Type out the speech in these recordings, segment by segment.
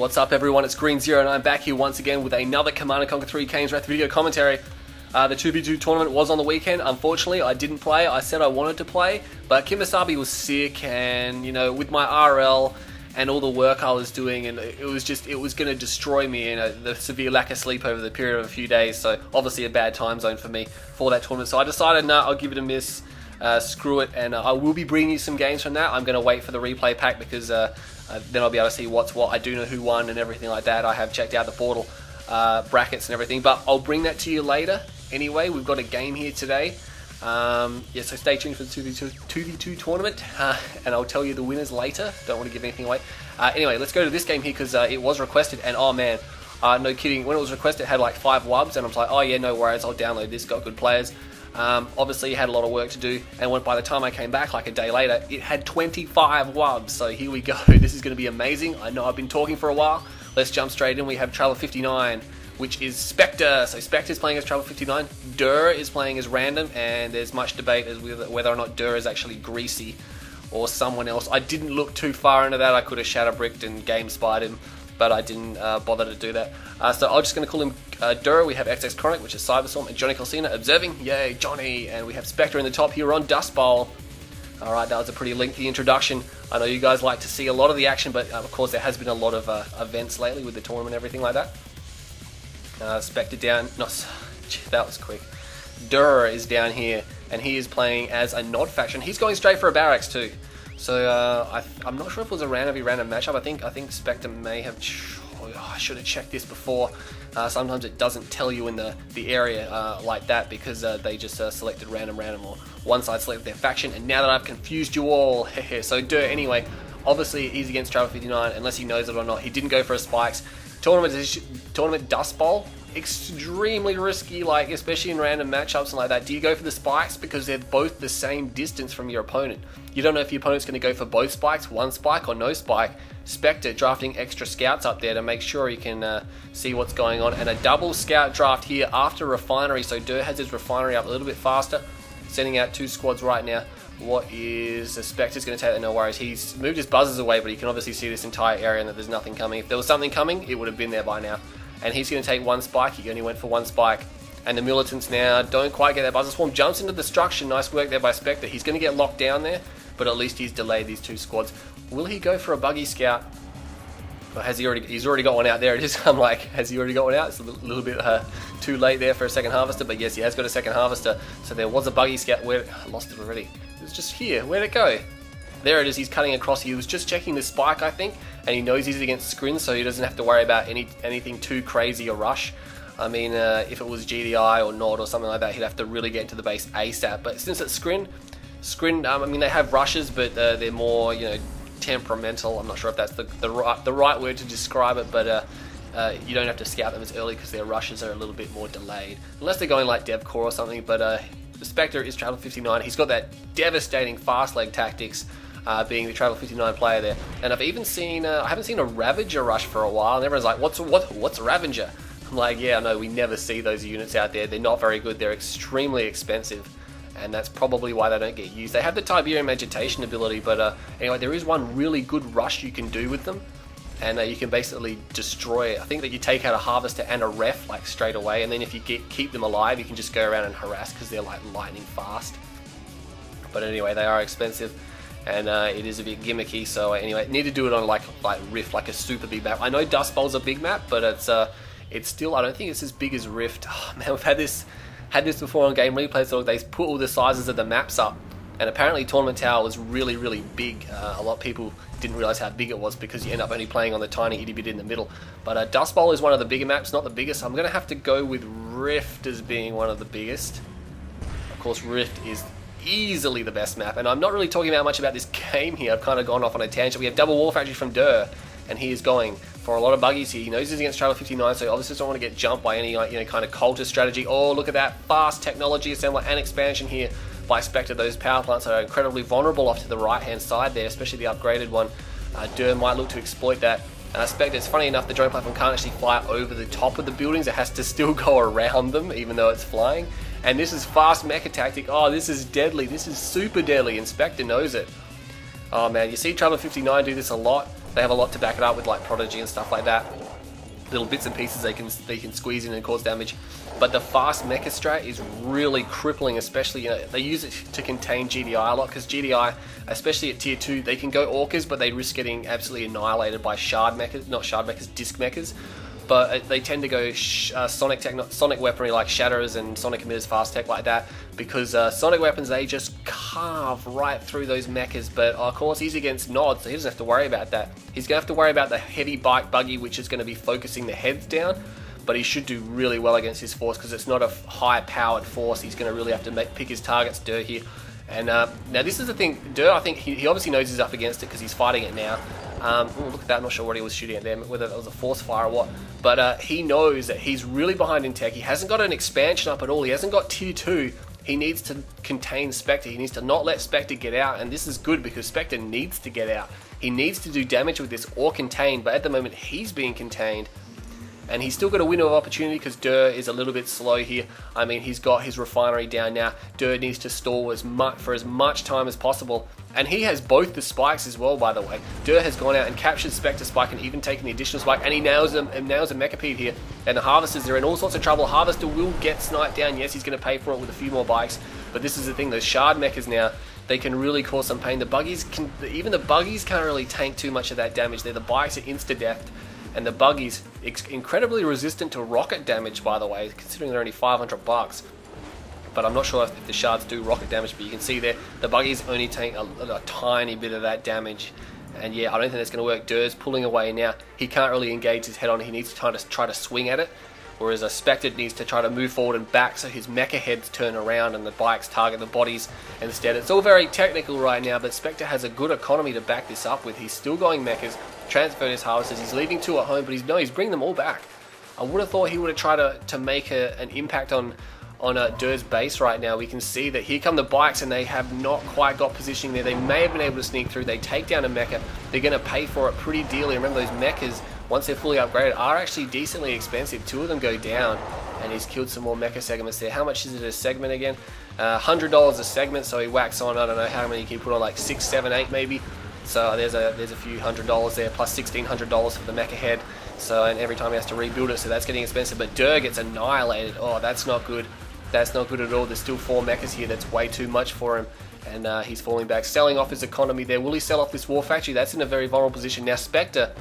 What's up everyone, it's Green Zero and I'm back here once again with another Command & Conquer 3 Kane's Wrath video commentary. The 2v2 tournament was on the weekend. Unfortunately, I didn't play. I said I wanted to play, but Kimasabi was sick and, you know, with my RL and all the work I was doing, and it was going to destroy me, you know, the severe lack of sleep over the period of a few days, so obviously a bad time zone for me for that tournament. So I decided, no, I'll give it a miss, screw it, and I will be bringing you some games from that. I'm going to wait for the replay pack because then I'll be able to see what's what. I do know who won and everything like that. I have checked out the portal brackets and everything, but I'll bring that to you later. Anyway, we've got a game here today. So stay tuned for the 2v2 tournament, and I'll tell you the winners later. Don't want to give anything away. Anyway, let's go to this game here because it was requested, and oh man, no kidding, when it was requested it had like 5 wubs, and I was like, oh yeah, no worries, I'll download this, got good players. Obviously it had a lot of work to do, and by the time I came back like a day later, it had 25 wubs, so here we go. This is going to be amazing. I know I've been talking for a while. Let's jump straight in. We have Traveler 59, which is Spectre. So Spectre is playing as Traveler 59, duurrr is playing as random, and there's much debate as whether or not duurrr is actually greasy or someone else. I didn't look too far into that. I could have shatter-bricked and game-spied him, but I didn't bother to do that. So I'm just going to call him duurrr. We have XX Chronic, which is Cyberstorm, and Johnny Colcina observing. Yay, Johnny! And we have Spectre in the top here on Dust Bowl. Alright, that was a pretty lengthy introduction. I know you guys like to see a lot of the action, but of course there has been a lot of events lately with the tournament and everything like that. Spectre down. No, that was quick. duurrr is down here, and he is playing as a Nod faction. He's going straight for a barracks too. So I'm not sure if it was a random matchup. I think Spectre may have. I should have checked this before. Sometimes it doesn't tell you in the area like that because they just selected random or one side selected their faction. And now that I've confused you all, so duurrr anyway. Obviously he's against Traveler 59 unless he knows it or not. He didn't go for a spikes. Tournament Dust Bowl, extremely risky, like especially in random matchups and like that. Do you go for the spikes because they're both the same distance from your opponent? You don't know if your opponent's going to go for both spikes, one spike or no spike. Spectre drafting extra scouts up there to make sure he can see what's going on, and a double scout draft here after refinery. So duurrr has his refinery up a little bit faster, sending out 2 squads right now. What is the Spectre's going to take that? No worries. He's moved his buzzers away, but he can obviously see this entire area and that there's nothing coming. If there was something coming, it would have been there by now. And he's going to take 1 spike. He only went for 1 spike. And the militants now don't quite get that buzzer swarm. Jumps into destruction. Nice work there by Spectre. He's going to get locked down there, but at least he's delayed these 2 squads. Will he go for a buggy scout? Or has he already? He's already got one out there. It is. I'm like, has he already got one out? It's a little bit too late there for a second harvester, but yes, he has got a second harvester. So there was a buggy scout. Where I lost it already. It was just here. Where'd it go? There it is. He's cutting across. He was just checking the spike, I think, and he knows he's against Scrin, so he doesn't have to worry about anything too crazy or rush. I mean, if it was GDI or Nod or something like that, he'd have to really get into the base ASAP. But since it's Scrin, I mean, they have rushes, but they're more, you know, temperamental. I'm not sure if that's the right word to describe it, but you don't have to scout them as early because their rushes are a little bit more delayed, unless they're going like Dev Core or something. But the Spectre is Traveler 59. He's got that devastating fast leg tactics, being the Traveler 59 player there. And I've even seen I haven't seen a Ravager rush for a while, and everyone's like, what's a Ravager? I'm like, yeah, no, we never see those units out there. They're not very good. They're extremely expensive, and that's probably why they don't get used. They have the Tiberium Agitation ability, but anyway, there is one really good rush you can do with them, and you can basically destroy it. I think that you take out a Harvester and a Ref like straight away, and then if you keep them alive, you can just go around and harass because they're like lightning fast. But anyway, they are expensive, and it is a bit gimmicky. So anyway, need to do it on like Rift, like a super big map. I know Dust Bowl's a big map, but it's still, I don't think it's as big as Rift. Oh, man, we've had this before on game replay, so they put all the sizes of the maps up, and apparently Tournament Tower was really big. A lot of people didn't realise how big it was because you end up only playing on the tiny itty bit in the middle. But Dust Bowl is one of the bigger maps, not the biggest. I'm going to have to go with Rift as being one of the biggest. Of course, Rift is easily the best map, and I'm not really talking about much about this game here. I've kind of gone off on a tangent. We have double War Factory from duurrr, and he is going for a lot of buggies here. He knows he's against Traveler 59, so he obviously doesn't want to get jumped by any, like, you know, kind of cultist strategy. Oh, look at that fast technology assembly and expansion here by Spectre. Those power plants are incredibly vulnerable off to the right-hand side there, especially the upgraded one. duurrr might look to exploit that. Spectre, it's funny enough, the drone platform can't actually fly over the top of the buildings. It has to still go around them, even though it's flying. And this is fast mecha tactic. Oh, this is deadly. This is super deadly, and Spectre knows it. Oh man, you see Traveler 59 do this a lot. They have a lot to back it up with, like Prodigy and stuff like that. Little bits and pieces they can squeeze in and cause damage. But the fast mecha strat is really crippling, especially, you know, they use it to contain GDI a lot, because GDI, especially at tier 2, they can go orcas, but they risk getting absolutely annihilated by shard mechas, not shard mechas, disc mechas. But they tend to go sonic weaponry like Shatterers and Sonic Emitters, fast tech like that, because sonic weapons, they just carve right through those mechas. But of course he's against Nod, so he doesn't have to worry about that. He's going to have to worry about the heavy bike buggy, which is going to be focusing the heads down, but he should do really well against his force, because it's not a high powered force. He's going to really have to pick his targets, duurrr, here. And now this is the thing, duurrr, I think he obviously knows he's up against it because he's fighting it now. Look at that, I'm not sure what he was shooting at them, whether that was a force fire or what. But he knows that he's really behind in tech. He hasn't got an expansion up at all. He hasn't got tier 2. He needs to contain Spectre. He needs to not let Spectre get out. And this is good because Spectre needs to get out. He needs to do damage with this or contain. But at the moment, he's being contained. And he's still got a window of opportunity because duurrr is a little bit slow here. I mean, he's got his refinery down now. Duurrr needs to stall for as much time as possible. And he has both the spikes as well, by the way. Duurrr has gone out and captured Spectre spike and even taken the additional spike. And he nails a Mechapede here. And the Harvesters are in all sorts of trouble. Harvester will get sniped down. Yes, he's going to pay for it with a few more bikes. But this is the thing, those shard mechas now, they can really cause some pain. The buggies even the buggies can't really tank too much of that damage there. The bikes are insta-death. And the buggy's incredibly resistant to rocket damage, by the way, considering they're only $500. But I'm not sure if the shards do rocket damage, but you can see there, the buggies only take a tiny bit of that damage. And yeah, I don't think that's going to work. Duurr's pulling away now. He can't really engage his head on. He needs to try to swing at it. Whereas a Spectre needs to try to move forward and back so his mecha heads turn around and the bikes target the bodies instead. It's all very technical right now, but Spectre has a good economy to back this up with. He's still going mechas, transferred his harvesters, he's leaving 2 at home, but he's bringing them all back. I would have thought he would have tried to make an impact on duurr's base right now. We can see that here come the bikes and they have not quite got positioning there. They may have been able to sneak through. They take down a mecha. They're going to pay for it pretty dearly. Remember, those mechas, once they're fully upgraded, are actually decently expensive. 2 of them go down, and he's killed some more mecha segments there. How much is it a segment again? $100 a segment, so he whacks on, I don't know how many he can put on, like 6, 7, 8 maybe. So there's a few $100 there, plus $1,600 for the mecha head. So, and every time he has to rebuild it, so that's getting expensive. But duurrr gets annihilated. Oh, that's not good. That's not good at all. There's still 4 mechas here. That's way too much for him. And he's falling back. Selling off his economy there. Will he sell off this war factory? That's in a very vulnerable position. Now, Spectre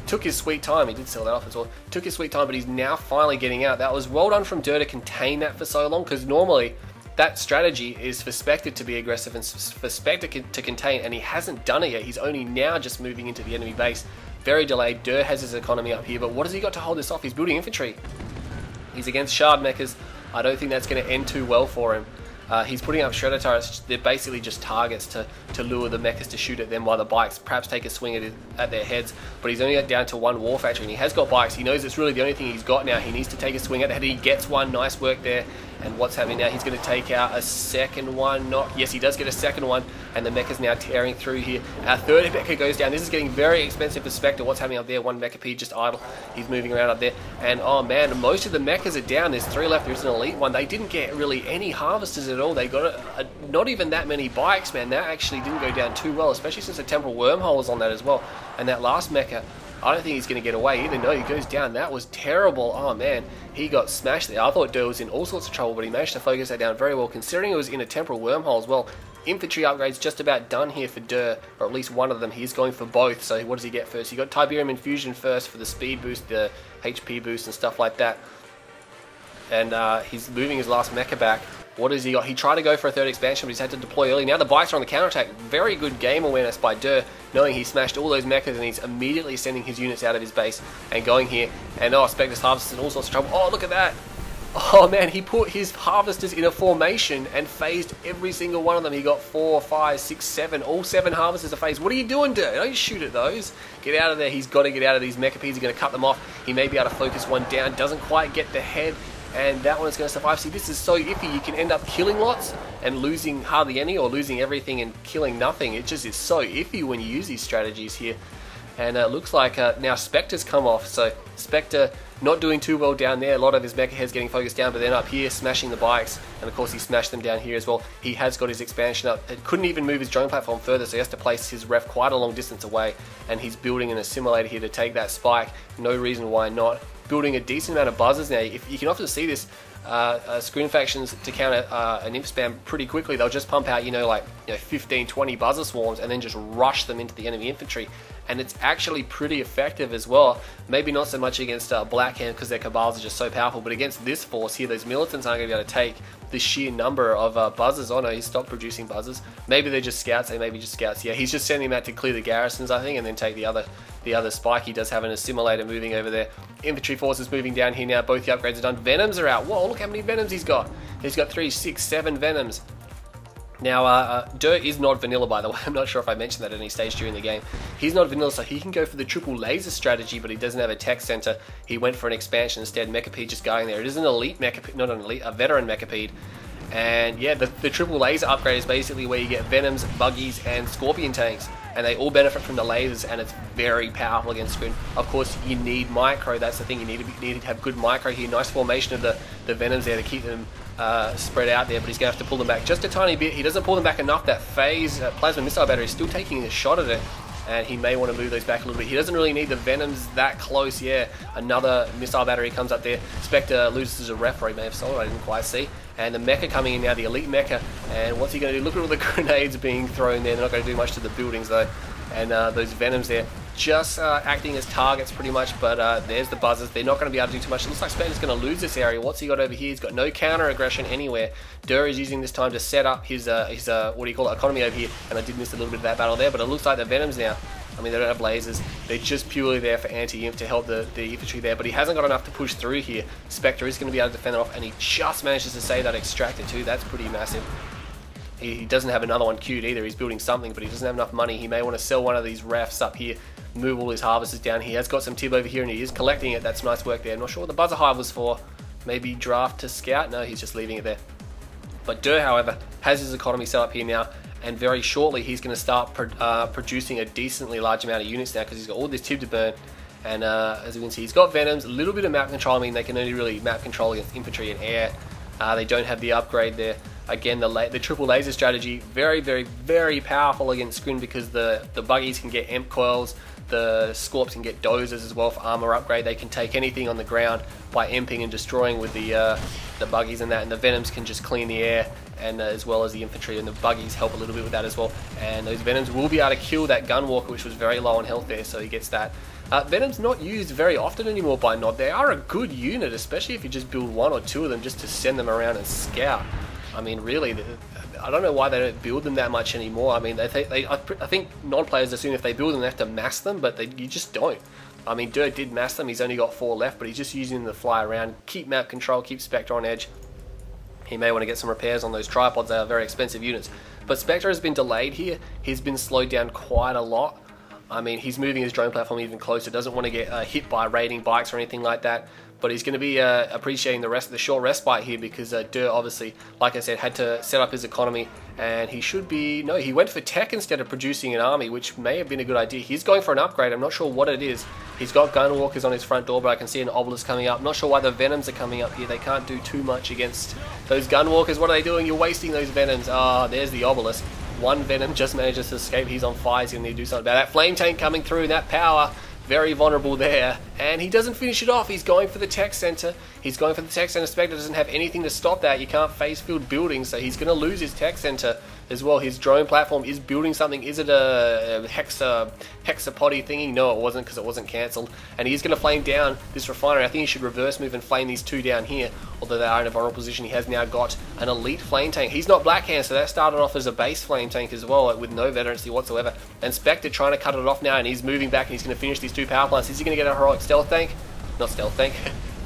took his sweet time. He did sell that off as well. Took his sweet time, but he's now finally getting out. That was well done from duurrr to contain that for so long, because normally that strategy is for Spectre to be aggressive and for Spectre to contain, and he hasn't done it yet. He's only now just moving into the enemy base. Very delayed. Duurrr has his economy up here, but what has he got to hold this off? He's building infantry. He's against shard mechas. I don't think that's going to end too well for him. He's putting up shredder turrets. They're basically just targets to lure the mechas to shoot at them, while the bikes perhaps take a swing at their heads. But he's only down to 1 war factory, and he has got bikes. He knows it's really the only thing he's got now. He needs to take a swing at the head. He gets one. Nice work there. And what's happening now? He's going to take out a second one. Yes, he does get a second one, and the mecha's now tearing through here. Our third mecha goes down. This is getting very expensive for Spectre. What's happening up there? 1 Mechapede just idle. He's moving around up there. And oh man, most of the mechas are down. There's 3 left. There's an elite one. They didn't get really any harvesters at all. They got not even that many bikes, man. That actually didn't go down too well, especially since the temporal wormhole was on that as well. And that last mecha, I don't think he's going to get away either. No, he goes down. That was terrible. Oh man, he got smashed there. I thought duurrr was in all sorts of trouble, but he managed to focus that down very well, considering it was in a temporal wormhole as well. Infantry upgrades just about done here for duurrr, or at least one of them. He's going for both. So what does he get first? He got Tiberium Infusion first for the speed boost, the HP boost and stuff like that. And he's moving his last mecha back. What has he got? He tried to go for a 3rd expansion, but he's had to deploy early. Now the bikes are on the counterattack. Very good game awareness by duurrr, knowing he smashed all those mechas, and he's immediately sending his units out of his base and going here. And oh, Spectre's harvesters in all sorts of trouble. Oh, look at that. Oh man, he put his harvesters in a formation and phased every single one of them. He got 4, 5, 6, 7. All 7 harvesters are phased. What are you doing, duurrr? Don't shoot at those. Get out of there. He's got to get out of these Mechapedes. He's going to cut them off. He may be able to focus one down. Doesn't quite get the head. And that one is going to survive. See, this is so iffy. You can end up killing lots and losing hardly any, or losing everything and killing nothing. It just is so iffy when you use these strategies here. And it looks like now Spectre's come off, so Spectre not doing too well down there. A lot of his mecha heads getting focused down, but then up here smashing the bikes, and of course he smashed them down here as well. He has got his expansion up. It couldn't even move his drone platform further, so he has to place his ref quite a long distance away, and he's building an assimilator here to take that spike. No reason why not. Building a decent amount of buzzers now. If you can often see this, screen factions to counter an imp spam pretty quickly. They'll just pump out, 15, 20 buzzer swarms and then just rush them into the enemy infantry. And it's actually pretty effective as well. Maybe not so much against Black Hand because their cabals are just so powerful, but against this force here, those militants aren't going to be able to take the sheer number of buzzers. Oh no, he stopped producing buzzers. Maybe they're just scouts. They may be just scouts. Yeah, he's just sending them out to clear the garrisons, I think, and then take the other spike. He does have an assimilator moving over there. Infantry forces moving down here now. Both the upgrades are done. Venoms are out. Whoa, look how many Venoms he's got. He's got 3, 6, 7 Venoms. Now, Duurrr is not vanilla, by the way. I'm not sure if I mentioned that at any stage during the game. He's not vanilla, so he can go for the triple laser strategy, but he doesn't have a tech center. He went for an expansion instead. Mechapede just going there. It is an elite Mechapede, not an elite, a veteran Mechapede. And yeah, the triple laser upgrade is basically where you get Venoms, Buggies, and Scorpion tanks. And they all benefit from the lasers, and it's very powerful against screen. Of course, you need micro. That's the thing. You need to have good micro here. Nice formation of the Venoms there to keep them spread out there. But he's going to have to pull them back just a tiny bit. He doesn't pull them back enough. That phase plasma missile battery is still taking a shot at it, and he may want to move those back a little bit. He doesn't really need the Venoms that close. Yeah, another missile battery comes up there. Spectre loses a ref, or he may have sold it. I didn't quite see. And the mecha coming in now, the elite mecha. And what's he going to do? Look at all the grenades being thrown there. They're not going to do much to the buildings though. And those Venoms there just acting as targets pretty much. But there's the buzzers. They're not going to be able to do too much. It looks like Spectre's going to lose this area. What's he got over here? He's got no counter aggression anywhere. Duurrr is using this time to set up his what do you call it, economy over here. And I did miss a little bit of that battle there. But it looks like the Venoms now, I mean, they don't have lasers. They're just purely there for anti-imp to help the infantry there. But he hasn't got enough to push through here. Spectre is going to be able to defend it off. And he just manages to save that extractor too. That's pretty massive. He doesn't have another one queued either. He's building something, but he doesn't have enough money. He may want to sell one of these rafts up here, move all his harvesters down. He has got some tib over here, and he is collecting it. That's nice work there. I'm not sure what the buzzer hive was for. Maybe draft to scout? No, he's just leaving it there. But Duurrr, however, has his economy set up here now, and very shortly he's going to start producing a decently large amount of units now because he's got all this tib to burn. And as you can see, he's got Venoms, a little bit of map control. I mean, they can only really map control against infantry and air. They don't have the upgrade there. Again, the triple laser strategy, very, very, very powerful against screen because the buggies can get imp coils, the Scorps can get dozers as well for armor upgrade. They can take anything on the ground by imping and destroying with the buggies and that, and the Venoms can just clean the air, and as well as the infantry, and the buggies help a little bit with that as well. And those Venoms will be able to kill that Gunwalker, which was very low on health there, so he gets that. Venom's not used very often anymore by Nod. They are a good unit, especially if you just build 1 or 2 of them just to send them around and scout. I mean, really, I don't know why they don't build them that much anymore. I mean, I think non-players assume if they build them, they have to mass them, but you just don't. I mean, Duurrr did mass them. He's only got 4 left, but he's just using them to fly around, keep map control, keep Spectre on edge. He may want to get some repairs on those tripods. They are very expensive units. But Spectre has been delayed here. He's been slowed down quite a lot. I mean, he's moving his drone platform even closer. Doesn't want to get hit by raiding bikes or anything like that. But he's going to be appreciating the short respite here because Duurrr obviously, like I said, had to set up his economy, and he should be... No, he went for tech instead of producing an army, which may have been a good idea. He's going for an upgrade. I'm not sure what it is. He's got Gunwalkers on his front door, but I can see an Obelisk coming up. I'm not sure why the Venoms are coming up here. They can't do too much against those Gunwalkers. What are they doing? You're wasting those Venoms. Ah, there's the Obelisk. One Venom just manages to escape. He's on fire. He's going to need to do something about that. Flame tank coming through, that power... Very vulnerable there, and he doesn't finish it off. He's going for the tech center. Spectre doesn't have anything to stop that. You can't phase field buildings, so he's going to lose his tech center as well. His drone platform is building something. Is it a hexapody thingy? No, it wasn't, because it wasn't cancelled. And he's going to flame down this refinery. I think he should reverse move and flame these 2 down here, although they are in a vulnerable position. He has now got an elite flame tank. He's not Blackhand, so that started off as a base flame tank as well, with no veterancy whatsoever. And Spectre trying to cut it off now, and he's moving back, and he's going to finish these 2 power plants. Is he going to get a heroic stealth tank? Not stealth tank,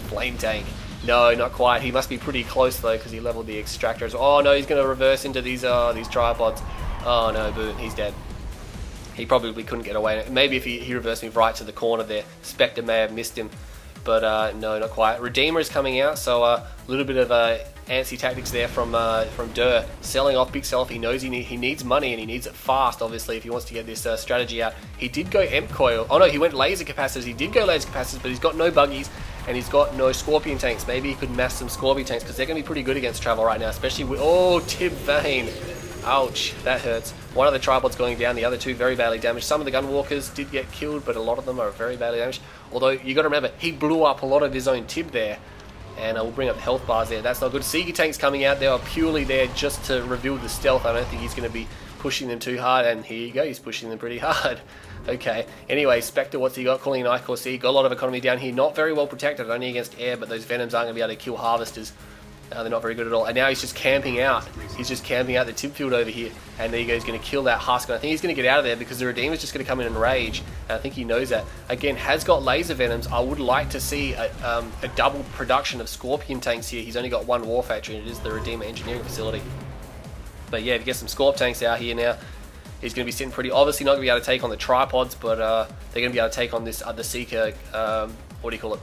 flame tank. No, not quite. He must be pretty close though, because he leveled the extractors. Oh no, he's going to reverse into these tripods. Oh no, boom, he's dead. He probably couldn't get away. Maybe if he reversed me right to the corner there, Spectre may have missed him. But no, not quite. Redeemer is coming out, so a little bit of antsy tactics there from duurrr, selling off, big sell off. He knows he needs money and he needs it fast, obviously, if he wants to get this strategy out. He did go Emp Coil. Oh no, he went laser capacitors. He did go laser capacitors, but he's got no buggies and he's got no Scorpion tanks. Maybe he could mass some Scorpion tanks because they're going to be pretty good against travel right now, especially with, oh, Tib Vane. Ouch, that hurts. One of the tripods going down, the other two very badly damaged. Some of the gunwalkers did get killed, but a lot of them are very badly damaged. Although, you got to remember, he blew up a lot of his own Tib there. And we'll bring up the health bars there. That's not good. Seeker tanks coming out. They are purely there just to reveal the stealth. I don't think he's going to be pushing them too hard. And here you go. He's pushing them pretty hard. Okay. Anyway, Spectre, what's he got? Calling an Ichor Sea. Got a lot of economy down here. Not very well protected. Only against air. But those Venoms aren't going to be able to kill Harvesters. They're not very good at all. And now he's just camping out. He's just camping out the Tib field over here. And there you go. He's going to kill that Husk. And I think he's going to get out of there because the Redeemer's just going to come in and rage. And I think he knows that. Again, has got laser Venoms. I would like to see a double production of Scorpion tanks here. He's only got one war factory, and it is the Redeemer engineering facility. But yeah, to get some Scorp tanks out here now, he's going to be sitting pretty. Obviously not going to be able to take on the tripods, but they're going to be able to take on this other Seeker, what do you call it?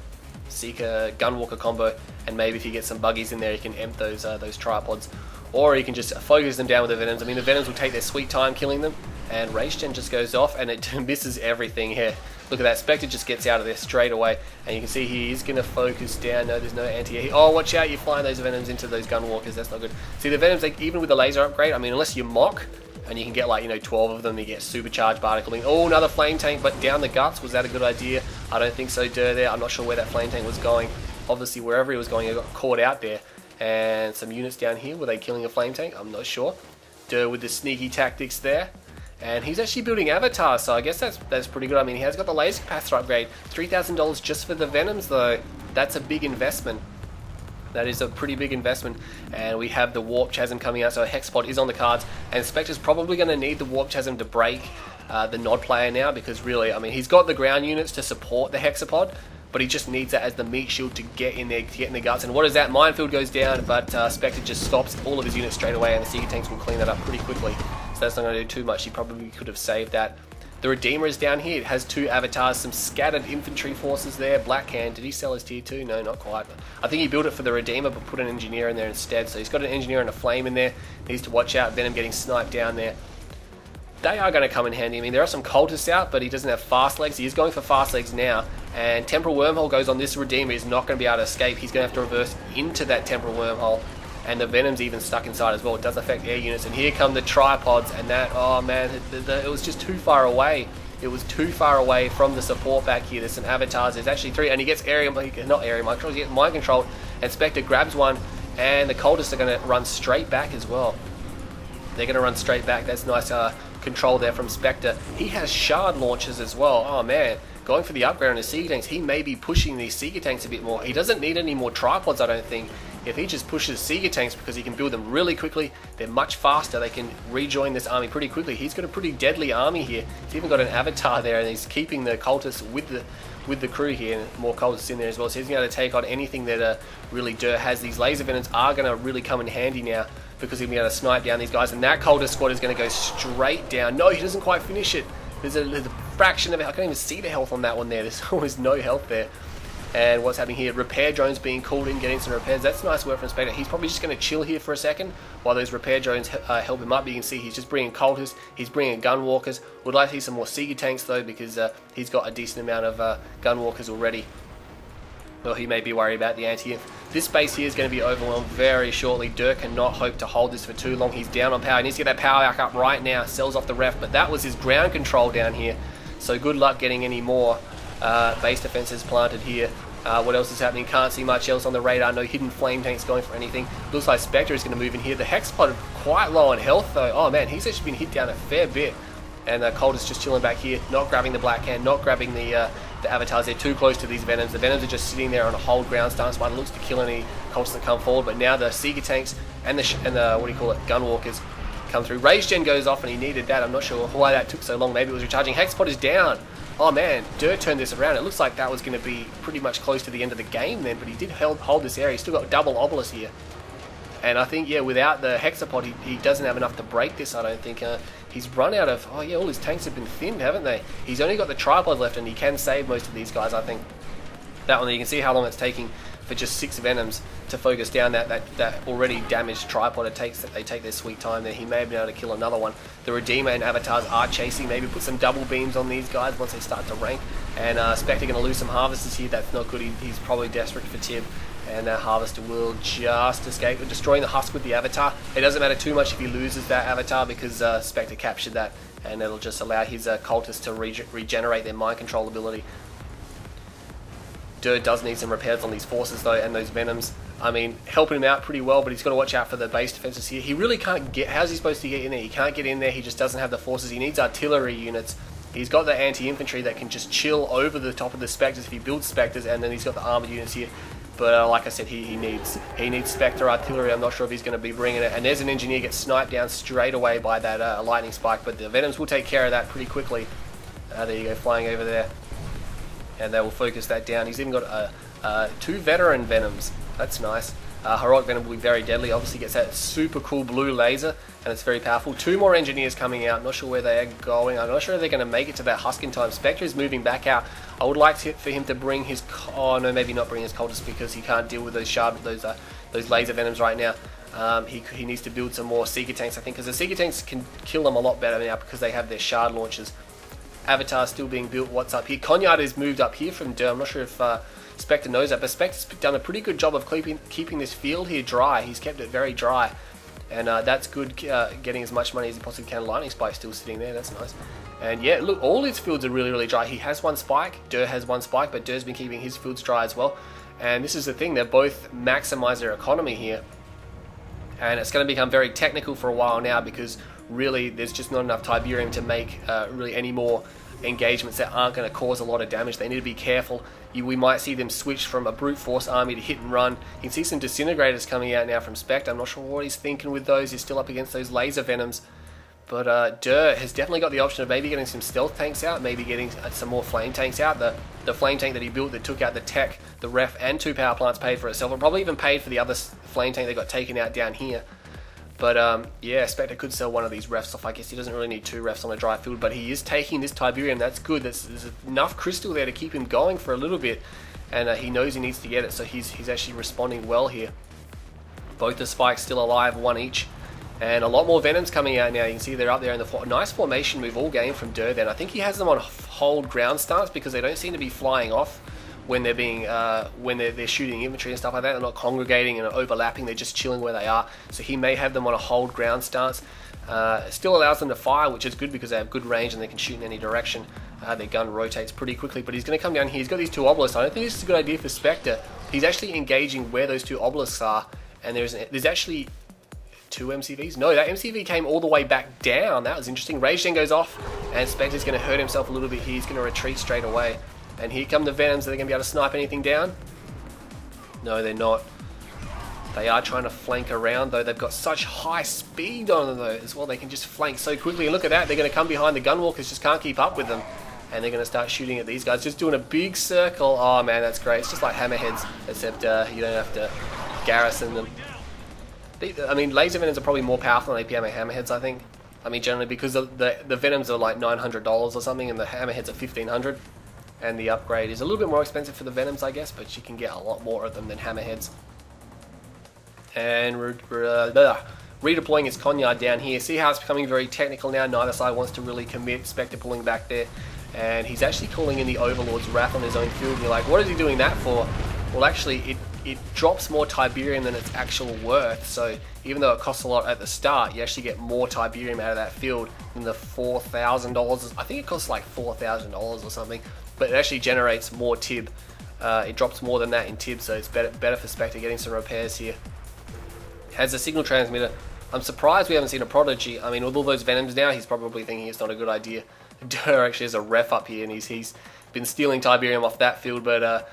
Seeker Gunwalker combo, and maybe if he gets some buggies in there, he can emp those tripods, or he can just focus them down with the Venoms. I mean, the Venoms will take their sweet time killing them, and Rage Gen just goes off, and it misses everything here. Look at that, Spectre just gets out of there straight away, and you can see he is going to focus down. No, there's no anti-air. Oh, watch out, you're flying those Venoms into those Gunwalkers, that's not good. See, the Venoms, like, even with the laser upgrade, I mean, unless you mock, and you can get, like, you know, 12 of them, you get supercharged barnacling. Oh, another flame tank, but down the guts. Was that a good idea? I don't think so, duurrr there. I'm not sure where that flame tank was going. Obviously, wherever he was going, he got caught out there. And some units down here, were they killing a flame tank? I'm not sure. Duurrr with the sneaky tactics there. And he's actually building avatars, so I guess that's pretty good. I mean, he has got the laser capacitor upgrade. $3,000 just for the Venoms, though. That's a big investment. That is a pretty big investment, and we have the Warp Chasm coming out, so a Hexapod is on the cards, and Spectre's probably going to need the Warp Chasm to break the Nod player now, because really, I mean, he's got the ground units to support the Hexapod, but he just needs that as the meat shield to get in there, to get in the guts. And what is that? Minefield goes down, but Spectre just stops all of his units straight away, and the Seeker tanks will clean that up pretty quickly, so that's not going to do too much. He probably could have saved that. The Redeemer is down here. It has two avatars, some scattered infantry forces there. Black Hand, did he sell his tier 2? No, not quite. But I think he built it for the Redeemer, but put an engineer in there instead. So he's got an engineer and a flame in there. Needs to watch out. Venom getting sniped down there. They are going to come in handy. I mean, there are some cultists out, but he doesn't have fast legs. He is going for fast legs now. And Temporal Wormhole goes on this Redeemer. He's not going to be able to escape. He's going to have to reverse into that Temporal Wormhole. And the Venom's even stuck inside as well. It does affect air units. And here come the tripods. And that, oh man, it was just too far away. It was too far away from the support back here. There's some avatars. There's actually 3. And he gets area, not area mind control, he gets mind control. And Spectre grabs one. And the cultists are going to run straight back as well. They're going to run straight back. That's nice control there from Spectre. He has shard launchers as well. Oh man. Going for the upgrade on his Seeker tanks, he may be pushing these Seeker tanks a bit more. He doesn't need any more tripods, I don't think. If he just pushes Seeker tanks, because he can build them really quickly, they're much faster, they can rejoin this army pretty quickly. He's got a pretty deadly army here. He's even got an avatar there, and he's keeping the cultists with the crew here, and more cultists in there as well. So he's going to take on anything that really duurrr has. These laser Venoms are going to really come in handy now, because he'll be able to snipe down these guys, and that cultist squad is going to go straight down. No, he doesn't quite finish it. There's a fraction of it. I can't even see the health on that one there. There's always no health there. And what's happening here? Repair drones being called in, getting some repairs. That's nice work from Spectre. He's probably just going to chill here for a second while those repair drones help him up. You can see he's just bringing cultists. He's bringing gunwalkers. Would like to see some more Seeker tanks though, because he's got a decent amount of gunwalkers already. Well, he may be worried about the anti-inf. This base here is going to be overwhelmed very shortly. Duurrr cannot hope to hold this for too long. He's down on power. He needs to get that power back up right now. Sells off the ref, but that was his ground control down here. So good luck getting any more base defenses planted here. What else is happening? Can't see much else on the radar. No hidden flame tanks going for anything. Looks like Spectre is going to move in here. The Hexapod quite low on health though. Oh man, he's actually been hit down a fair bit. And Colt is just chilling back here, not grabbing the Black Hand, not grabbing the avatars. They're too close to these Venoms. The Venoms are just sitting there on a hold ground stance. One looks to kill any Colts that come forward, but now the Seeker tanks and the what do you call it, Gunwalkers come through. Rage Gen goes off, and he needed that. I'm not sure why that took so long. Maybe it was recharging. Hexapod is down. Oh man, duurrr turned this around. It looks like that was going to be pretty much close to the end of the game then, but he did hold this area. He's still got double obelisk here. And I think, yeah, without the Hexapod, he doesn't have enough to break this, I don't think. He's run out of... Oh, yeah, all his tanks have been thinned, haven't they? He's only got the tripod left, and he can save most of these guys, I think. That one, you can see how long it's taking for just 6 Venoms to focus down that already damaged tripod. They take their sweet time there. He may have been able to kill another one. The Redeemer and Avatars are chasing. Maybe put some double beams on these guys once they start to rank. And Spectre going to lose some Harvesters here. That's not good. He's probably desperate for Tib. And that Harvester will just escape, destroying the husk with the Avatar. It doesn't matter too much if he loses that Avatar because Spectre captured that. And it'll just allow his cultists to regenerate their mind control ability. duurrr does need some repairs on these forces though, and those Venoms. I mean, helping him out pretty well, but he's got to watch out for the base defenses here. He really can't get... How's he supposed to get in there? He can't get in there. He just doesn't have the forces. He needs artillery units. He's got the anti-infantry that can just chill over the top of the Spectres if he builds Spectres, and then he's got the armoured units here. But like I said, he needs Spectre artillery. I'm not sure if he's going to be bringing it. And there's an engineer gets sniped down straight away by that lightning spike, but the Venoms will take care of that pretty quickly. There you go, flying over there. And they will focus that down. He's even got 2 veteran Venoms. That's nice. Heroic Venom will be very deadly. Obviously gets that super cool blue laser, and it's very powerful. 2 more engineers coming out. Not sure where they are going. I'm not sure if they're going to make it to that husk in time. Spectre is moving back out. I would like for him to bring his... Oh no, maybe not bring his cultists because he can't deal with those laser Venoms right now. He needs to build some more Seeker tanks, I think, because the Seeker tanks can kill them a lot better now because they have their shard launchers. Avatar still being built. What's up here? Konyard has moved up here from duurrr. I'm not sure if Spectre knows that, but Spectre's done a pretty good job of keeping this field here dry. He's kept it very dry, and that's good, getting as much money as he possibly can. Lightning Spike still sitting there, that's nice. And yeah, look, all his fields are really, really dry. He has 1 spike, duurrr has 1 spike, but duurr's been keeping his fields dry as well. And this is the thing, they both maximize their economy here. And it's going to become very technical for a while now because really there's just not enough Tiberium to make really any more engagements that aren't going to cause a lot of damage. They need to be careful. We might see them switch from a brute force army to hit and run. You can see some disintegrators coming out now from Spectre. I'm not sure what he's thinking with those. He's still up against those laser Venoms. But duurrr has definitely got the option of maybe getting some stealth tanks out, maybe getting some more flame tanks out. The flame tank that he built that took out the tech, the ref, and 2 power plants paid for itself. It probably even paid for the other flame tank that got taken out down here. But yeah, Spectre could sell one of these refs off. I guess he doesn't really need 2 refs on a dry field, but he is taking this Tiberium. That's good. There's enough crystal there to keep him going for a little bit, and he knows he needs to get it, so he's actually responding well here. Both the spikes still alive, 1 each, and a lot more Venoms coming out now. You can see they're up there in the nice formation move all game from duurrr. Then I think he has them on hold ground stance because they don't seem to be flying off when they're being when they're shooting infantry and stuff like that. They're not congregating and overlapping, they're just chilling where they are. So he may have them on a hold ground stance. Still allows them to fire, which is good because they have good range and they can shoot in any direction. Their gun rotates pretty quickly, but he's going to come down here. He's got these 2 obelisks. I don't think this is a good idea for Spectre. He's actually engaging where those 2 obelisks are, and there's actually 2 MCVs? No, that MCV came all the way back down. That was interesting. Rage Gen goes off, and Spectre's going to hurt himself a little bit here. He's going to retreat straight away. And here come the Venoms. Are they going to be able to snipe anything down? No, they're not. They are trying to flank around, though. They've got such high speed on them, though, as well. They can just flank so quickly. And look at that. They're going to come behind the Gunwalkers. Just can't keep up with them. And they're going to start shooting at these guys. Just doing a big circle. Oh, man, that's great. It's just like Hammerheads, except you don't have to garrison them. I mean, laser Venoms are probably more powerful than APM Hammerheads, I think. I mean, generally, because the Venoms are like $900 or something, and the Hammerheads are $1,500. And the upgrade is a little bit more expensive for the Venoms, I guess, but you can get a lot more of them than Hammerheads. And redeploying his Konyard down here. See how it's becoming very technical now? Neither side wants to really commit. Spectre pulling back there. And he's actually calling in the Overlord's Wrath on his own field. And you're like, what is he doing that for? Well, actually, it drops more Tiberium than its actual worth. So even though it costs a lot at the start, you actually get more Tiberium out of that field than the $4,000. I think it costs like $4,000 or something. But it actually generates more Tib. It drops more than that in Tib, so it's better for Spectre getting some repairs here. Has a signal transmitter. I'm surprised we haven't seen a Prodigy. I mean, with all those Venoms now, he's probably thinking it's not a good idea. duurrr actually has a ref up here, and he's been stealing Tiberium off that field, but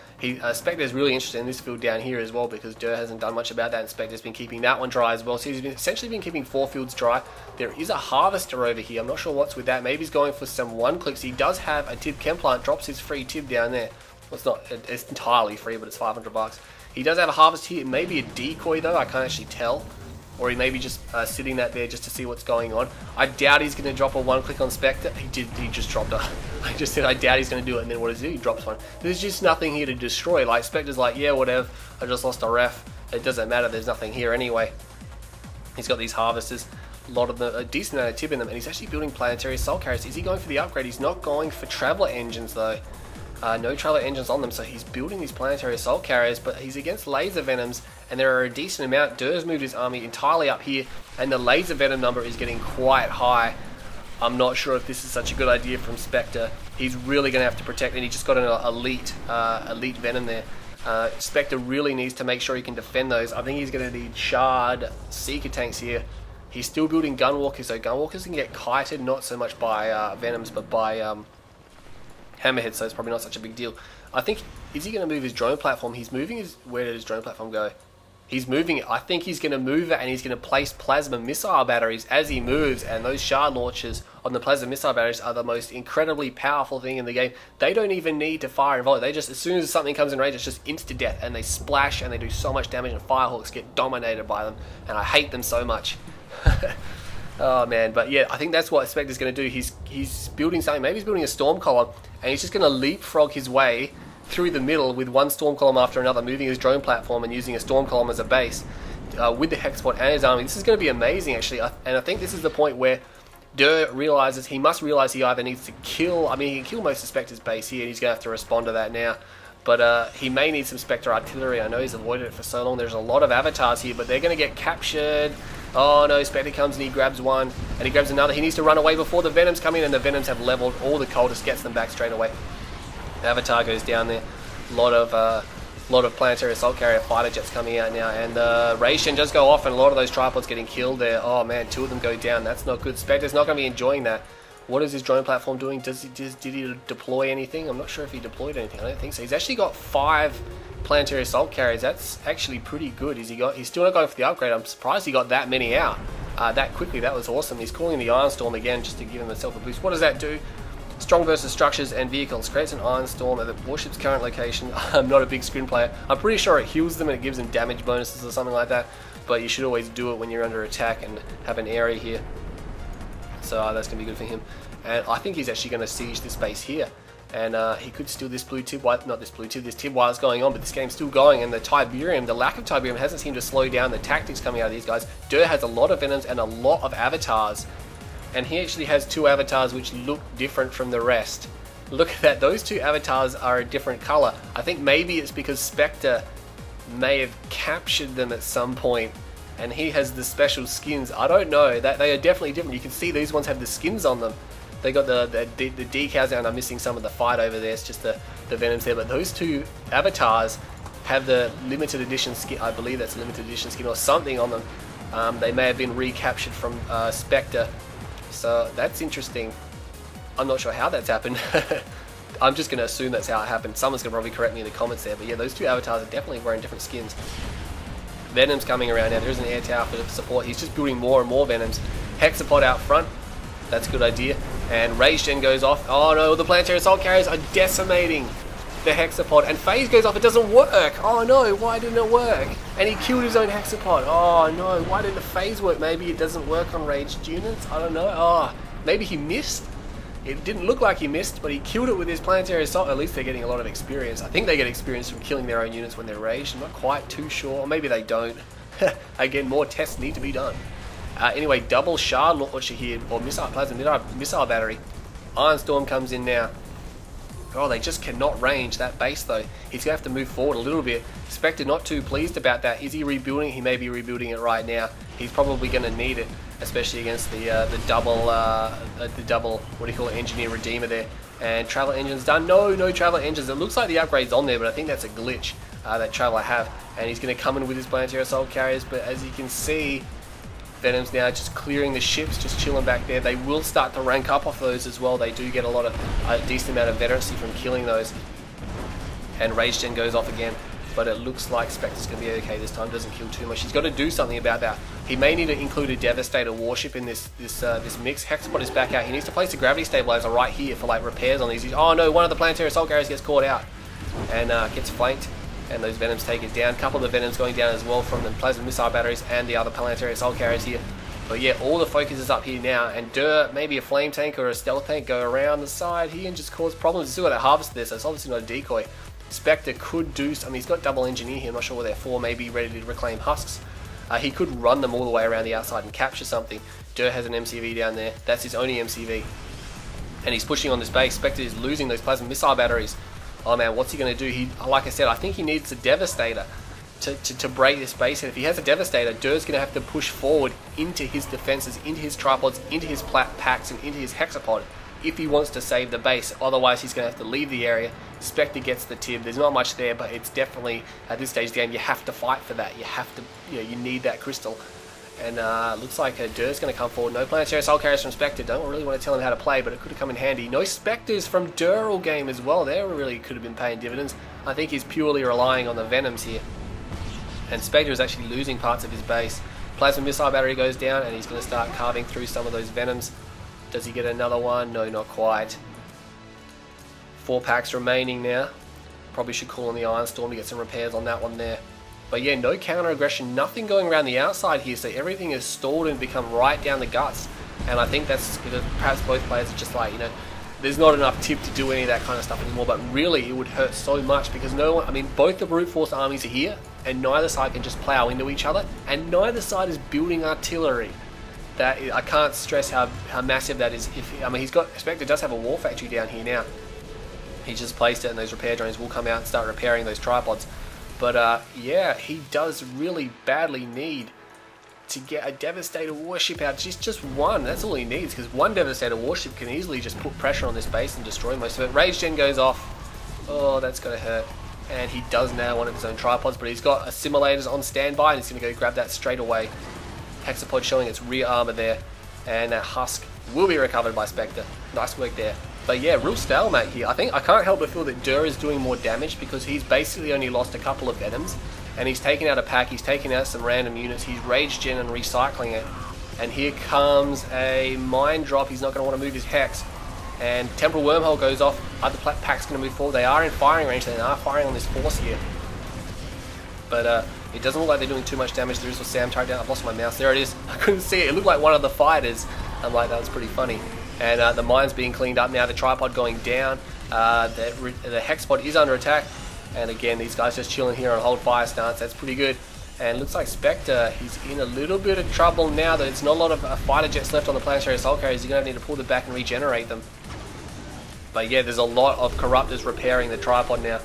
Spectre is really interested in this field down here as well because duurrr hasn't done much about that, and Spectre's been keeping that one dry as well. So he's essentially been keeping 4 fields dry. There is a Harvester over here. I'm not sure what's with that. Maybe he's going for some 1-clicks. He does have a Tib Chem Plant, drops his free Tib down there. Well, it's entirely free, but it's $500. He does have a Harvest here. Maybe a decoy though, I can't actually tell. or he may be just sitting that there just to see what's going on. I doubt he's going to drop a one-click on Spectre. He just dropped a... I just said I doubt he's going to do it, and then what does he do? He drops one. There's just nothing here to destroy. Like, Spectre's like, yeah, whatever, I just lost a ref. It doesn't matter, there's nothing here anyway. He's got these harvesters, a decent amount of tib in them, and he's actually building planetary assault carriers. Is he going for the upgrade? He's not going for traveler engines though. No traveler engines on them, so he's building these planetary assault carriers, but he's against laser venoms, and there are a decent amount. Duurr's moved his army entirely up here, and the laser venom number is getting quite high. I'm not sure if this is such a good idea from Spectre. He's really going to have to protect, and he just got an elite venom there. Spectre really needs to make sure he can defend those. I think he's going to need shard seeker tanks here. He's still building gunwalkers, so gunwalkers can get kited, not so much by venoms, but by hammerheads, so it's probably not such a big deal. I think, is he going to move his drone platform? He's moving his... Where did his drone platform go? He's moving it. I think he's going to move it, and he's going to place plasma missile batteries as he moves, and those shard launchers on the plasma missile batteries are the most incredibly powerful thing in the game. They don't even need to fire and volley. They just, as soon as something comes in range, it's just insta-death, and they splash, and they do so much damage, and firehawks get dominated by them, and I hate them so much. Oh man, but yeah, I think that's what Spectre's going to do. He's building something. Maybe he's building a storm column, and he's just going to leapfrog his way through the middle with one storm column after another, moving his drone platform and using a storm column as a base with the hexapod and his army. This is going to be amazing, actually, and I think this is the point where duurrr realizes he must realize he either needs to kill... I mean, he can kill most of Spectre's base here, and he's going to have to respond to that now. But he may need some Spectre artillery. I know he's avoided it for so long. There's a lot of avatars here, but they're going to get captured. Oh no, Spectre comes and he grabs one, and he grabs another. He needs to run away before the Venoms come in, and the Venoms have leveled all the cultists, gets them back straight away. Avatar goes down there. A lot of planetary assault carrier fighter jets coming out now, and the Ration just go off, and a lot of those tripods getting killed there. Oh man, 2 of them go down. That's not good. Spectre's not going to be enjoying that. What is his drone platform doing? Did he deploy anything? I'm not sure if he deployed anything. I don't think so. He's actually got 5 planetary assault carriers. That's actually pretty good. He's still not going for the upgrade. I'm surprised he got that many out that quickly. That was awesome. He's calling the Iron Storm again just to give himself a boost. What does that do? Strong versus structures and vehicles. Creates an Iron Storm at the warship's current location. I'm not a big screen player. I'm pretty sure it heals them and it gives them damage bonuses or something like that. But you should always do it when you're under attack and have an area here. So that's going to be good for him. And I think he's actually going to siege this base here. And he could steal this blue tib while, not this blue tib, this tib while it's going on, but this game's still going, and the Tiberium, the lack of Tiberium hasn't seemed to slow down the tactics coming out of these guys. Duurrr has a lot of Venoms and a lot of avatars. And he actually has 2 avatars which look different from the rest. Look at that, those 2 avatars are a different color. I think maybe it's because Spectre may have captured them at some point, and he has the special skins. I don't know, that they are definitely different. You can see these ones have the skins on them. They got the decals there, and I'm missing some of the fight over there. It's just the Venoms there, but those 2 avatars have the limited edition skin. I believe that's a limited edition skin or something on them. They may have been recaptured from Spectre. So that's interesting. I'm not sure how that's happened. I'm just going to assume that's how it happened. Someone's going to probably correct me in the comments there. But yeah, those 2 avatars are definitely wearing different skins. Venom's coming around now. There is an air tower for support. He's just building more and more Venoms. Hexapod out front. That's a good idea. And Rage Gen goes off. Oh no, the planetary assault carriers are decimating the Hexapod. And Phase goes off. It doesn't work. Oh no, why didn't it work? And he killed his own Hexapod. Oh no, why didn't the Phase work? Maybe it doesn't work on raged units? I don't know. Oh, maybe he missed? It didn't look like he missed, but he killed it with his planetary assault. At least they're getting a lot of experience. I think they get experience from killing their own units when they're raged. I'm not quite too sure. Or maybe they don't. Again, more tests need to be done. Anyway, double shard launcher here, or plasma missile battery. Iron Storm comes in now. Oh, they just cannot range that base though. He's going to have to move forward a little bit. Spectre not too pleased about that. Is he rebuilding? He may be rebuilding it right now. He's probably going to need it, especially against the double, what do you call it, Engineer Redeemer there. And Traveler Engine's done. No Traveler Engines. It looks like the upgrade's on there, but I think that's a glitch that Traveler have. And he's going to come in with his planetary assault carriers, but as you can see, Venom's now just clearing the ships, just chilling back there. They will start to rank up off those as well. They do get a decent amount of veterancy from killing those. And Rage Gen goes off again, but it looks like Spectre's going to be okay this time. Doesn't kill too much. He's got to do something about that. He may need to include a Devastator warship in this mix. Hexapod is back out. He needs to place a gravity stabilizer right here for like repairs on these. Oh no, one of the planetary assault carriers gets caught out and gets flanked. and those Venoms take it down. A couple of the Venoms going down as well from the plasma missile batteries and the other planetary assault carriers here. But yeah, all the focus is up here now, and duurrr, maybe a flame tank or a stealth tank go around the side here and just cause problems. You still got to harvest this, so it's obviously not a decoy. Spectre could do, I mean, he's got double engineer here, I'm not sure what they're for, maybe ready to reclaim husks. He could run them all the way around the outside and capture something. Duurrr has an MCV down there, that's his only MCV. And he's pushing on this base. Spectre is losing those plasma missile batteries. Oh man, what's he going to do? Like I said, I think he needs a Devastator to break this base. And if he has a Devastator, duurr's going to have to push forward into his defenses, into his tripods, into his packs, and into his hexapod if he wants to save the base. Otherwise, he's going to have to leave the area. Spectre gets the tib. There's not much there, but it's definitely, at this stage of the game, you have to fight for that. You have to, you need that crystal. And looks like duurr's going to come forward. No planetary assault carriers from Spectre. Don't really want to tell him how to play, but it could have come in handy. No Spectres from duurrr all game as well. They really could have been paying dividends. I think he's purely relying on the Venoms here. And Spectre is actually losing parts of his base. Plasma missile battery goes down, and he's going to start carving through some of those Venoms. Does he get another one? No, not quite. 4 packs remaining now. Probably should call on the Iron Storm to get some repairs on that one there. But yeah, no counter aggression, nothing going around the outside here, so everything is stalled and become right down the guts. And I think that's because perhaps both players are just like, there's not enough tip to do any of that kind of stuff anymore. But really, it would hurt so much because no one, I mean, both the brute force armies are here, and neither side can just plow into each other, and neither side is building artillery. I can't stress how massive that is. I mean, Spectre does have a war factory down here now. He just placed it, and those repair drones will come out and start repairing those tripods. But yeah, he does really badly need to get a Devastator warship out. Just one, that's all he needs, because one Devastator warship can easily just put pressure on this base and destroy most of it. Rage Gen goes off. Oh, that's going to hurt. And he does now one of his own tripods, but he's got assimilators on standby, and he's going to go grab that straight away. Hexapod showing its rear armor there, and that husk will be recovered by Spectre. Nice work there. But yeah, real stalemate here. I can't help but feel that duurrr is doing more damage because he's basically only lost a couple of Venoms, and he's taken out a pack, he's taken out some random units, he's Rage Gen and recycling it. And here comes a mine drop. He's not going to want to move his Hex. And Temporal Wormhole goes off. Other packs going to move forward. They are in firing range, they are firing on this force here. But it doesn't look like they're doing too much damage. There is a SAM turret down. I've lost my mouse. There it is. I couldn't see it. It looked like one of the fighters. I'm like, that was pretty funny. And the mine's being cleaned up now. The tripod going down. The hexpod is under attack. And again, these guys just chilling here on hold fire stance. That's pretty good. And looks like Spectre, he's in a little bit of trouble now. There's not a lot of fighter jets left on the planetary assault carriers. He's going to need to pull them back and regenerate them. But yeah, there's a lot of corruptors repairing the tripod now.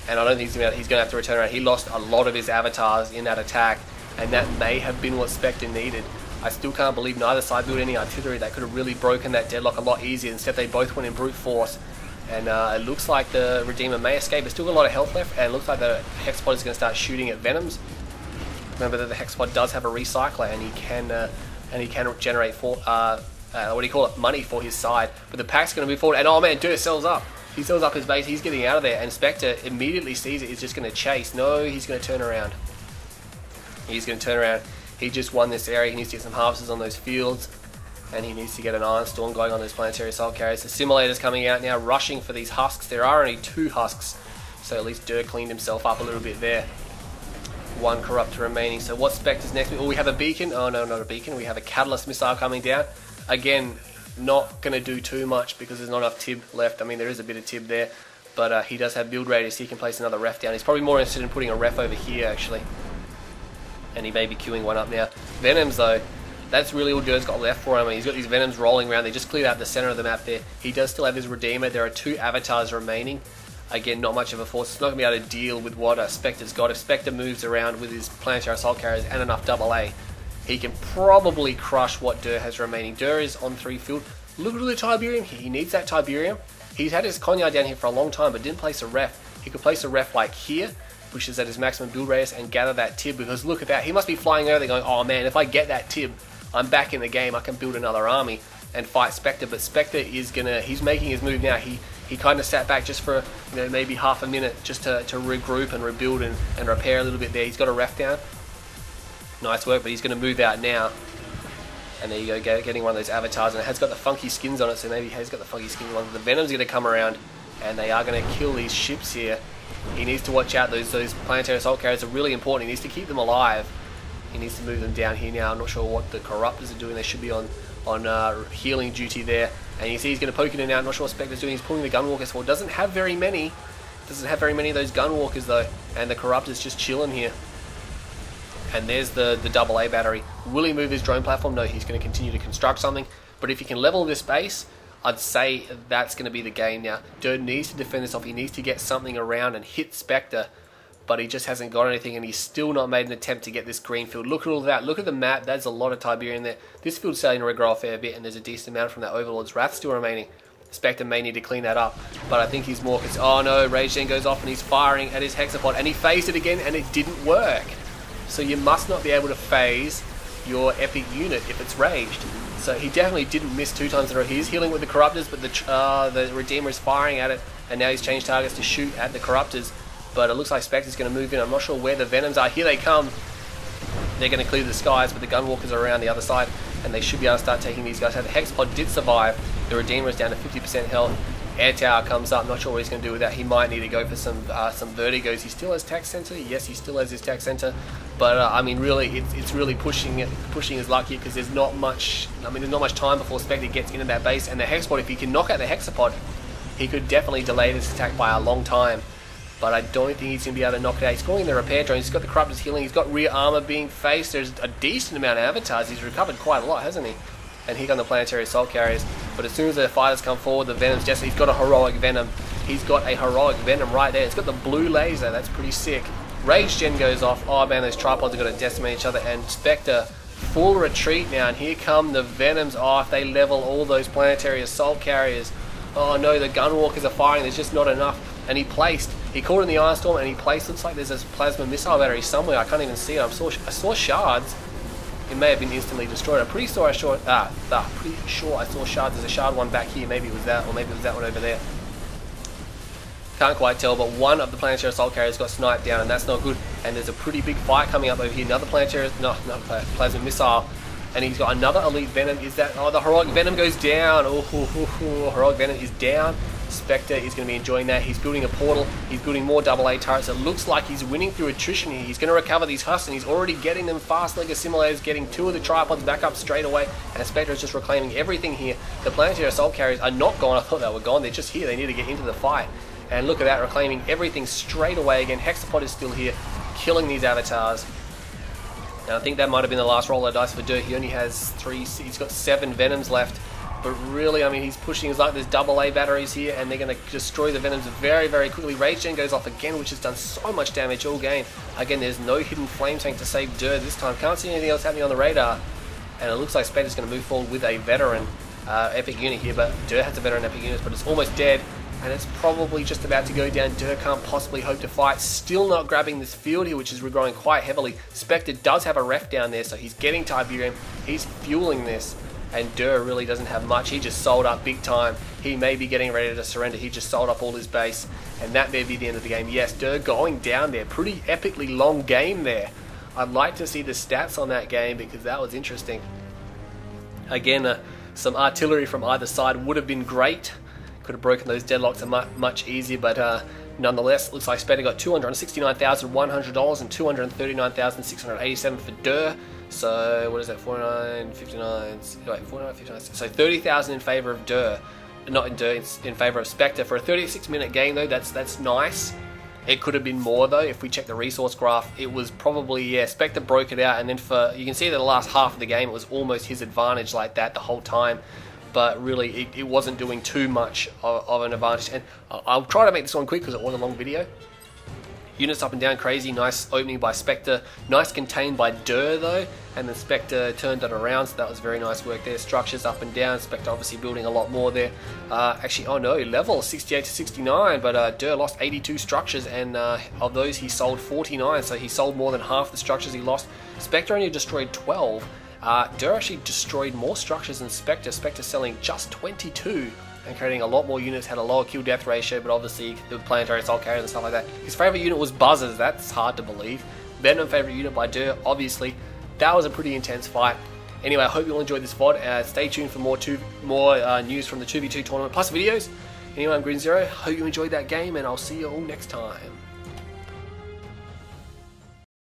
And I don't think he's going to have to return around. He lost a lot of his avatars in that attack, and that may have been what Spectre needed. I still can't believe neither side built any artillery. That could have really broken that deadlock a lot easier. Instead, they both went in brute force. And it looks like the Redeemer may escape. There's still got a lot of health left, and it looks like the Hexpod is going to start shooting at Venoms. Remember that the Hexpod does have a recycler, and he can generate money for his side. But the pack's going to move forward, and oh man, duurrr sells up. He sells up his base. He's getting out of there, and Spectre immediately sees it. He's just going to chase. No, he's going to turn around. He's going to turn around. He just won this area. He needs to get some harvesters on those fields, and he needs to get an Iron Storm going on those planetary assault carriers. The simulators coming out now, rushing for these husks. There are only 2 husks, so at least duurrr cleaned himself up a little bit there. 1 corruptor remaining. So what's Spectre's next? Oh, we have a beacon. Oh no, not a beacon. We have a catalyst missile coming down. Again, not going to do too much because there's not enough tib left. I mean, there is a bit of tib there, but he does have build radius. He can place another ref down. He's probably more interested in putting a ref over here, actually. And he may be queuing one up now. Venoms, though, that's really all duurr's got left for him. He's got these Venoms rolling around. They just cleared out the center of the map there. He does still have his Redeemer. There are 2 avatars remaining. Again, not much of a force. It's not going to be able to deal with what Spectre's got. If Spectre moves around with his planetary assault carriers and enough AA, he can probably crush what duurrr has remaining. Duurrr is on 3 field. Look at the Tiberium here. He needs that Tiberium. He's had his Conyard down here for a long time, but didn't place a ref. He could place a ref like here, which is at his maximum build radius, and gather that tib, because look at that. He must be flying over there going, oh man, if I get that tib, I'm back in the game. I can build another army and fight Spectre. But Spectre is he's making his move now. He kind of sat back just for maybe half a minute just to regroup and rebuild and repair a little bit there. He's got a ref down. Nice work, but he's going to move out now. And there you go, getting one of those avatars, and it has got the funky skins on it, so maybe he has got the funky skin one. The Venom's going to come around, and they are going to kill these ships here. He needs to watch out. Those planetary assault carriers are really important. He needs to keep them alive. He needs to move them down here now. I'm not sure what the Corruptors are doing. They should be on healing duty there. And you see he's going to poke in and out. I'm not sure what Spectre's doing. He's pulling the Gunwalkers forward. Doesn't have very many. Doesn't have very many of those Gunwalkers though. And the Corruptor's just chilling here. And there's the AA battery. Will he move his drone platform? No, he's going to continue to construct something. But if he can level this base, I'd say that's going to be the game now. duurrr needs to defend this off. He needs to get something around and hit Spectre. But he just hasn't got anything, and he's still not made an attempt to get this green field. Look at all that. Look at the map. There's a lot of Tiberium there. This field's starting to regrow a fair bit, and there's a decent amount from that Overlord's Wrath still remaining. Spectre may need to clean that up, but I think he's more... Oh no, Rage Gen goes off, and he's firing at his Hexapod, and he phased it again, and it didn't work. So you must not be able to phase your epic unit if it's raged. So he definitely didn't miss 2 times in a row. He is healing with the Corruptors, but the Redeemer is firing at it, and now he's changed targets to shoot at the Corruptors. But it looks like Spectre's going to move in. I'm not sure where the Venoms are. Here they come. They're going to clear the skies, but the Gunwalkers are around the other side, and they should be able to start taking these guys out. The Hexapod did survive. The Redeemer is down to 50% health. Air Tower comes up. Not sure what he's going to do with that. He might need to go for some Vertigos. He still has Tac Center. Yes, he still has his Tac Center. But I mean, really, it's really pushing his luck here, because there's not much. I mean, there's not much time before Spectre gets into that base, and the Hexapod. If he can knock out the Hexapod, he could definitely delay this attack by a long time. But I don't think he's going to be able to knock it out. He's calling the repair drones. He's got the Corruptors healing. He's got rear armor being faced. There's a decent amount of avatars. He's recovered quite a lot, hasn't he? And here come the planetary assault carriers. But as soon as the fighters come forward, the Venom's just... He's got a heroic Venom. He's got a heroic Venom right there. It's got the blue laser. That's pretty sick. Rage Gen goes off. Oh man, those tripods are going to decimate each other. And Spectre, full retreat now. And here come the Venoms off. They level all those planetary assault carriers. Oh no, the Gunwalkers are firing. There's just not enough. And he caught in the Iron Storm, and he placed, looks like there's a plasma missile battery somewhere. I can't even see it. I saw shards. It may have been instantly destroyed. I'm pretty sure I saw shards. There's a shard one back here. Maybe it was that, or maybe it was that one over there. Can't quite tell, but one of the planetary assault carriers got sniped down, and that's not good. And there's a pretty big fight coming up over here. Another planetary, plasma missile. And he's got another elite Venom. Is that... Oh, the heroic Venom goes down. Heroic Venom is down. Spectre is going to be enjoying that. He's building a portal. He's building more AA turrets. It looks like he's winning through attrition here. He's going to recover these husks, and he's already getting them fast leg assimilators, getting 2 of the tripods back up straight away. And Spectre is just reclaiming everything here. The planetary assault carriers are not gone. I thought they were gone. They're just here. They need to get into the fight. And look at that, reclaiming everything straight away again. Hexapod is still here, killing these avatars. And I think that might have been the last roll of dice for duurrr. He only has 3. He's got 7 Venoms left. But really, I mean, he's pushing his luck. There's AA batteries here, and they're going to destroy the Venoms very, very quickly. Rage Gen goes off again, which has done so much damage all game. Again, there's no hidden flame tank to save duurrr this time. Can't see anything else happening on the radar. And it looks like Spectre's going to move forward with a veteran epic unit here. But duurrr has a veteran epic unit, but it's almost dead. And it's probably just about to go down. duurrr can't possibly hope to fight. Still not grabbing this field here, which is regrowing quite heavily. Spectre does have a ref down there, so he's getting Tiberium. He's fueling this. And duurrr really doesn't have much. He just sold up big time. He may be getting ready to surrender. He just sold up all his base. And that may be the end of the game. Yes, duurrr going down there. Pretty epically long game there. I'd like to see the stats on that game, because that was interesting. Again, some artillery from either side would have been great. Could have broken those deadlocks much easier, but nonetheless, looks like Spectre got $269,100 and $239,687 for duurrr. So what is that? 49.59. Wait, 49.59. So 30,000 in favor of duurrr, not in duurrr. It's in favor of Spectre for a 36-minute game though. That's nice. It could have been more though. If we check the resource graph, it was probably Spectre broke it out, and then you can see that the last half of the game it was almost his advantage like that the whole time. But really, it wasn't doing too much of an advantage. And I'll try to make this one quick because it was a long video. Units up and down crazy. Nice opening by Spectre. Nice contained by duurrr though. And then Spectre turned it around, so that was very nice work there. Structures up and down. Spectre obviously building a lot more there. Actually, oh no, level 68 to 69. But duurrr lost 82 structures, and of those he sold 49. So he sold more than half the structures he lost. Spectre only destroyed 12. duurrr actually destroyed more structures than Spectre. Spectre selling just 22 and creating a lot more units, had a lower kill death ratio, but obviously the planetary assault carriers and stuff like that. His favourite unit was buzzers. That's hard to believe. Venom favourite unit by duurrr, obviously. That was a pretty intense fight. Anyway, I hope you all enjoyed this VOD. Stay tuned for more news from the 2v2 tournament, plus videos. Anyway, I'm Green Zero. Hope you enjoyed that game, and I'll see you all next time.